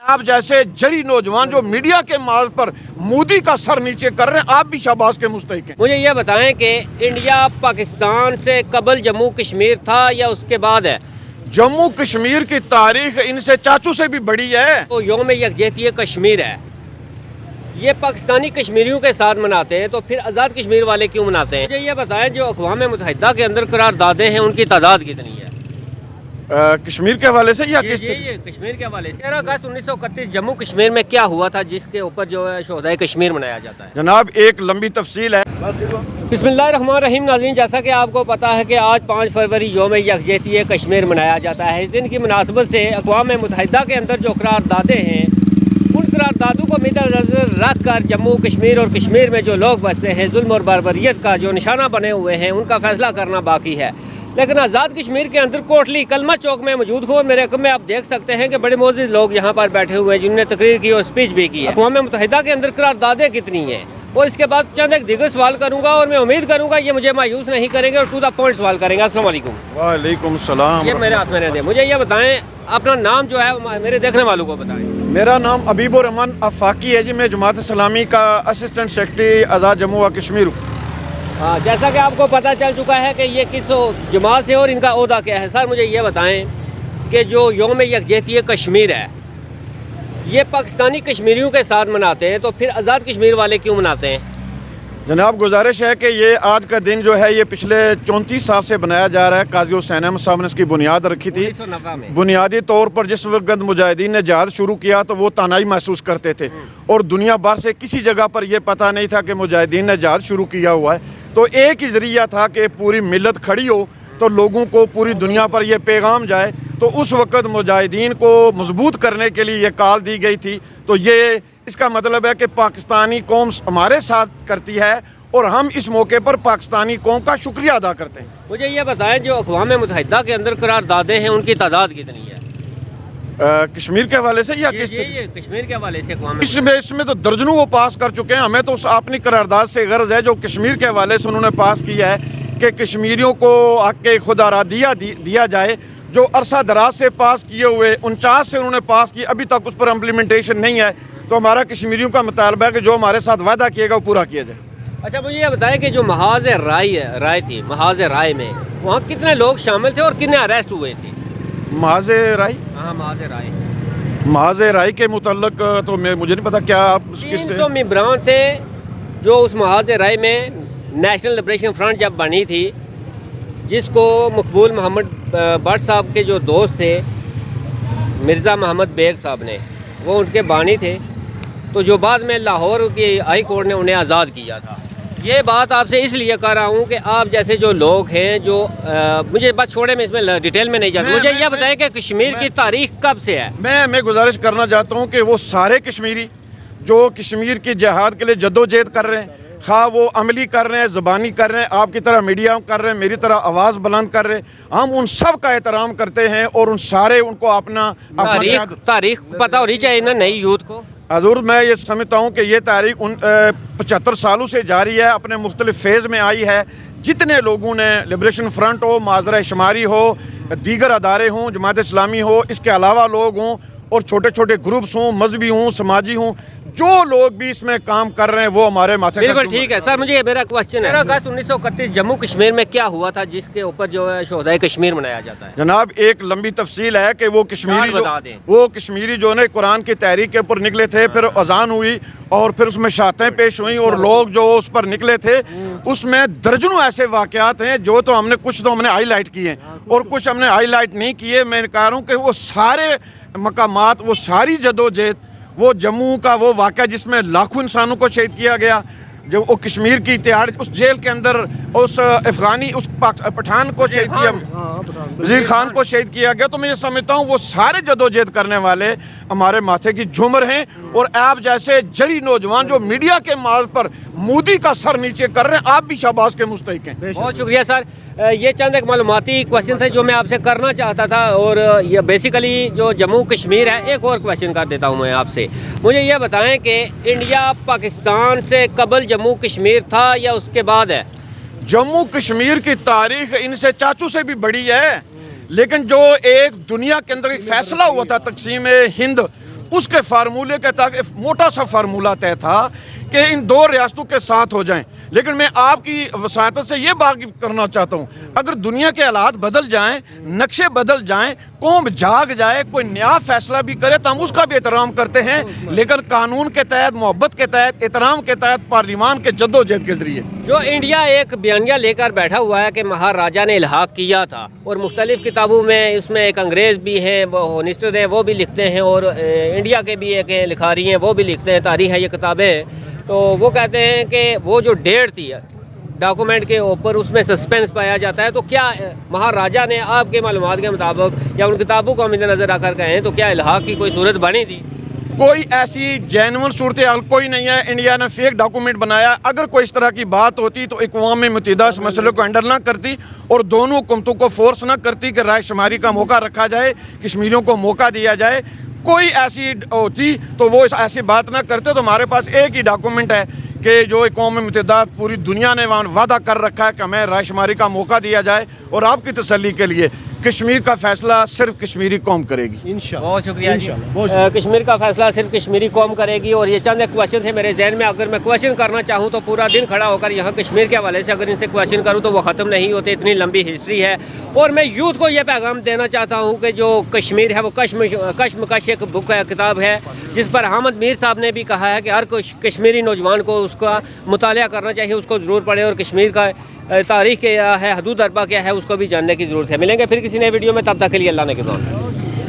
آپ جیسے جری نوجوان جو میڈیا کے مال پر مودی کا سر نیچے کر رہے ہیں، آپ بھی شہباز کے مستحق ہیں۔ مجھے یہ بتائیں کہ انڈیا پاکستان سے قبل جموں کشمیر تھا یا اس کے بعد ہے؟ جموں کشمیر کی تاریخ ان سے چاچو سے بھی بڑی ہے۔ تو یوم یکجہتی کشمیر ہے، یہ پاکستانی کشمیریوں کے ساتھ مناتے ہیں، تو پھر آزاد کشمیر والے کیوں مناتے ہیں؟ مجھے یہ بتائیں جو اقوام متحدہ کے اندر قراردادیں ہیں ان کی تعداد کتنی ہے؟ کشمیر کے حوالے سے یا کس یہ کشمیر کے حوالے سے 13 اگست 1931 جموں کشمیر میں کیا ہوا تھا جس کے اوپر جو ہے شہدائے کشمیر منایا جاتا ہے؟ جناب ایک لمبی تفصیل ہے۔ بسم اللہ الرحمن الرحیم۔ ناظرین، جیسا کہ آپ کو پتا ہے کہ آج 5 فروری یوم یکجہتی کشمیر منایا جاتا ہے۔ اس دن کی مناسبت سے اقوام متحدہ کے اندر جو قراردادیں ہیں ان قراردادوں کو مد نظر رکھ کر جموں کشمیر اور کشمیر میں جو لوگ بستے ہیں ظلم اور بربریت کا جو نشانہ بنے ہوئے ہیں ان کا فیصلہ کرنا باقی ہے۔ لیکن آزاد کشمیر کے اندر کوٹلی کلمہ چوک میں موجود ہوں، میرے حکم میں آپ دیکھ سکتے ہیں کہ بڑے معزز لوگ یہاں پر بیٹھے ہوئے ہیں جنہوں نے تقریر کی اور اسپیچ بھی کی ہے۔ اقوام متحدہ کے اندر قراردادیں کتنی ہیں اور اس کے بعد چند ایک دیگر سوال کروں گا اور میں امید کروں گا یہ مجھے مایوس نہیں کریں گے اور ٹو دا پوائنٹ سوال کریں گے۔ السلام علیکم۔ وعلیکم السلام۔ یہ میرے ہاتھ میں رہتے ہیں، مجھے یہ بتائیں اپنا نام جو ہے میرے دیکھنے والوں کو بتائیں۔ میرا نام حبیب الرحمان آفاقی ہے جی، میں جماعت اسلامی کا اسسٹنٹ سیکرٹری آزاد جموں و کشمیر ہوں۔ جیسا کہ آپ کو پتہ چل چکا ہے کہ یہ کس جماعت سے اور ان کا عہدہ کیا ہے۔ سر مجھے یہ بتائیں کہ جو یوم یکجہتی کشمیر ہے یہ پاکستانی کشمیریوں کے ساتھ مناتے ہیں، تو پھر آزاد کشمیر والے کیوں مناتے ہیں؟ جناب گزارش ہے کہ یہ آج کا دن جو ہے یہ پچھلے 34 سال سے بنایا جا رہا ہے۔ قاضی حسین احمد صاحب نے اس کی بنیاد رکھی تھی۔ 1990 میں بنیادی طور پر جس وقت مجاہدین نے جہاد شروع کیا تو وہ تنہائی محسوس کرتے تھے اور دنیا بھر سے کسی جگہ پر یہ پتہ نہیں تھا کہ مجاہدین نے جہاد شروع کیا ہوا ہے، تو ایک ہی ذریعہ تھا کہ پوری ملت کھڑی ہو تو لوگوں کو پوری دنیا پر یہ پیغام جائے۔ تو اس وقت مجاہدین کو مضبوط کرنے کے لیے یہ کال دی گئی تھی۔ تو یہ اس کا مطلب ہے کہ پاکستانی قوم ہمارے ساتھ کرتی ہے اور ہم اس موقع پر پاکستانی قوم کا شکریہ ادا کرتے ہیں۔ مجھے یہ بتائیں جو اقوام متحدہ کے اندر قراردادیں ہیں ان کی تعداد کتنی ہے؟ کشمیر کے حوالے سے یا کس یہ کشمیر کے حوالے سے اقوام اس میں تو درجنوں وہ پاس کر چکے ہیں۔ ہمیں تو اس اپنی قرارداد سے غرض ہے جو کشمیر کے حوالے سے انہوں نے پاس کیا ہے کہ کشمیریوں کو حق خود ارادیہ دیا جائے، جو عرصہ دراز سے پاس کیے ہوئے 49 سے انہوں نے پاس کی، ابھی تک اس پر امپلیمنٹیشن نہیں ہے۔ تو ہمارا کشمیریوں کا مطالبہ ہے کہ جو ہمارے ساتھ وعدہ کیے گا وہ پورا کیا جائے۔ اچھا مجھے یہ بتائیں کہ جو محاذ رائے تھی، محاذ رائے میں وہاں کتنے لوگ شامل تھے اور کتنے اریسٹ ہوئے تھے؟ محاذ رائے، ہاں محاذ رائے، محاذ رائے کے متعلق تو مجھے نہیں پتا کیا آپ کس سے 300 ممبران تھے جو اس محاذ رائے میں نیشنل لبریشن فرنٹ جب بنی تھی، جس کو مقبول محمد بٹ صاحب کے جو دوست تھے مرزا محمد بیگ صاحب نے، وہ ان کے بانی تھے، تو جو بعد میں لاہور کی ہائی کورٹ نے انہیں آزاد کیا تھا۔ یہ بات آپ سے اس لیے کر رہا ہوں کہ آپ جیسے جو لوگ ہیں جو مجھے بس چھوڑے میں اس میں ڈیٹیل میں نہیں جاتا، مجھے یہ بتائیں کہ کشمیر کی تاریخ کب سے ہے؟ میں گزارش کرنا چاہتا ہوں کہ وہ سارے کشمیری جو کشمیر کی جہاد کے لیے جدوجہد کر رہے ہیں، خواہ وہ عملی کر رہے ہیں، زبانی کر رہے ہیں، آپ کی طرح میڈیا کر رہے ہیں، میری طرح آواز بلند کر رہے ہیں، ہم ان سب کا احترام کرتے ہیں اور ان سارے ان کو اپنا تاریخ پتہ ہونی چاہیے نا نئی یوتھ کو۔ حضور میں یہ سمجھتا ہوں کہ یہ تاریخ 75 سالوں سے جاری ہے، اپنے مختلف فیز میں آئی ہے۔ جتنے لوگوں نے لبریشن فرنٹ ہو، معذرہ شماری ہو، دیگر ادارے ہوں، جماعت اسلامی ہو، اس کے علاوہ لوگ ہوں اور چھوٹے چھوٹے گروپس ہوں، مذہبی ہوں، سماجی ہوں، جو لوگ بھی اس میں کام کر رہے ہیں وہ ہمارے ماتھے کا بالکل ٹھیک ہے۔ سر مجھے میرا کوشچن ہے 13 اگست 1931 جموں کشمیر میں کیا ہوا تھا جس کے اوپر جو ہے شہدائے کشمیر منایا جاتا ہے؟ جناب ایک لمبی تفصیل ہے کہ وہ کشمیری جو نے قرآن کی تحریک کے اوپر نکلے تھے، پھر اذان ہوئی اور پھر اس میں شہادتیں پیش ہوئیں اور لوگ جو اس پر نکلے تھے، اس میں درجنوں ایسے واقعات ہیں جو تو ہم نے ہائی لائٹ کیے ہیں اور کچھ ہم نے ہائی لائٹ نہیں کیے۔ میں کہہ رہا ہوں کہ وہ سارے مقامات، وہ ساری جدوجہد، وہ جموں کا وہ واقعہ جس میں لاکھوں انسانوں کو شہید کیا گیا، جو وہ کشمیر کی تہاڑ اس جیل کے اندر اس افغانی اس پٹھان کو شہید کیا، وزیر خان کو شہید کیا گیا، تو میں یہ سمجھتا ہوں وہ سارے جدوجہد کرنے والے ہمارے ماتھے کی جھومر ہیں اور آپ جیسے جری نوجوان جو میڈیا کے مال پر مودی کا سر نیچے کر رہے ہیں، آپ بھی شہباز کے مستحق ہیں۔ بہت شکریہ سر۔ یہ چند ایک معلوماتی کوشچن تھے جو میں آپ سے کرنا چاہتا تھا اور یہ بیسیکلی جو جموں کشمیر ہے، ایک اور کوشچن کر دیتا ہوں میں آپ سے۔ مجھے یہ بتائیں کہ انڈیا پاکستان سے قبل جموں کشمیر تھا یا اس کے بعد ہے؟ جموں کشمیر کی تاریخ ان سے چاچو سے بھی بڑی ہے، لیکن جو ایک دنیا کے اندر ایک فیصلہ ہوا تھا تقسیم ہند اس کے فارمولے کے تحت ایک موٹا سا فارمولہ طے تھا کہ ان دو ریاستوں کے ساتھ ہو جائیں. لیکن میں آپ کی وساطت سے یہ بات کرنا چاہتا ہوں, اگر دنیا کے حالات بدل جائیں, نقشے بدل جائیں, قوم جاگ جائے, کوئی نیا فیصلہ بھی کرے تو ہم اس کا بھی احترام کرتے ہیں, لیکن قانون کے تحت, محبت کے تحت, احترام کے تحت, پارلیمان کے جد و جہد کے ذریعے. جو انڈیا ایک بیانیہ لے کر بیٹھا ہوا ہے کہ مہاراجا نے الحاق کیا تھا, اور مختلف کتابوں میں اس میں ایک انگریز بھی ہیں, وہ ہونسٹر ہیں, وہ بھی لکھتے ہیں, اور انڈیا کے بھی ایک لکھاری ہیں, وہ بھی لکھتے ہیں, تاریخ ہے, یہ کتابیں ہیں. تو وہ کہتے ہیں کہ وہ جو ڈیٹ تھی ڈاکومنٹ کے اوپر, اس میں سسپینس پایا جاتا ہے. تو کیا مہاراجا نے آپ کے معلومات کے مطابق یا ان کتابوں کو مد نظر رکھ کر کہیں تو کیا الحاق کی کوئی صورت بنی تھی؟ کوئی ایسی جینون صورتحال کوئی نہیں ہے. انڈیا نے فیک ڈاکومنٹ بنایا. اگر کوئی اس طرح کی بات ہوتی تو اقوام متحدہ اس مسئلے کو ہینڈل نہ کرتی اور دونوں حکومتوں کو فورس نہ کرتی کہ رائے شماری کا موقع رکھا جائے, کشمیریوں کو موقع دیا جائے. کوئی ایسی ہوتی تو وہ ایسی بات نہ کرتے. تو ہمارے پاس ایک ہی ڈاکومنٹ ہے کہ جو اقوام متحدہ پوری دنیا نے وعدہ کر رکھا ہے کہ ہمیں رائے شماری کا موقع دیا جائے, اور آپ کی تسلی کے لیے کشمیر کا فیصلہ صرف کشمیری قوم کرے گی. انشاءاللہ. بہت شکریہ. کشمیر کا فیصلہ صرف کشمیری قوم کرے گی. اور یہ چند ایک کویشچن تھے میرے ذہن میں. اگر میں کویشچن کرنا چاہوں تو پورا دن کھڑا ہو کر یہاں کشمیر کے حوالے سے اگر ان سے کویشچن کروں تو وہ ختم نہیں ہوتے, اتنی لمبی ہسٹری ہے. اور میں یوتھ کو یہ پیغام دینا چاہتا ہوں کہ جو کشمیر ہے وہ کشمکش ایک بک ہے, کتاب ہے, جس پر حامد میر صاحب نے بھی کہا ہے کہ ہر کشمیری نوجوان کو اس کا مطالعہ کرنا چاہیے, اس کو ضرور پڑھے, اور کشمیر کا تاریخ کیا ہے, حدود اربا کیا ہے, اس کو بھی جاننے کی ضرورت ہے. ملیں گے پھر کسی نئے ویڈیو میں, تب تک کے لیے اللہ نے کے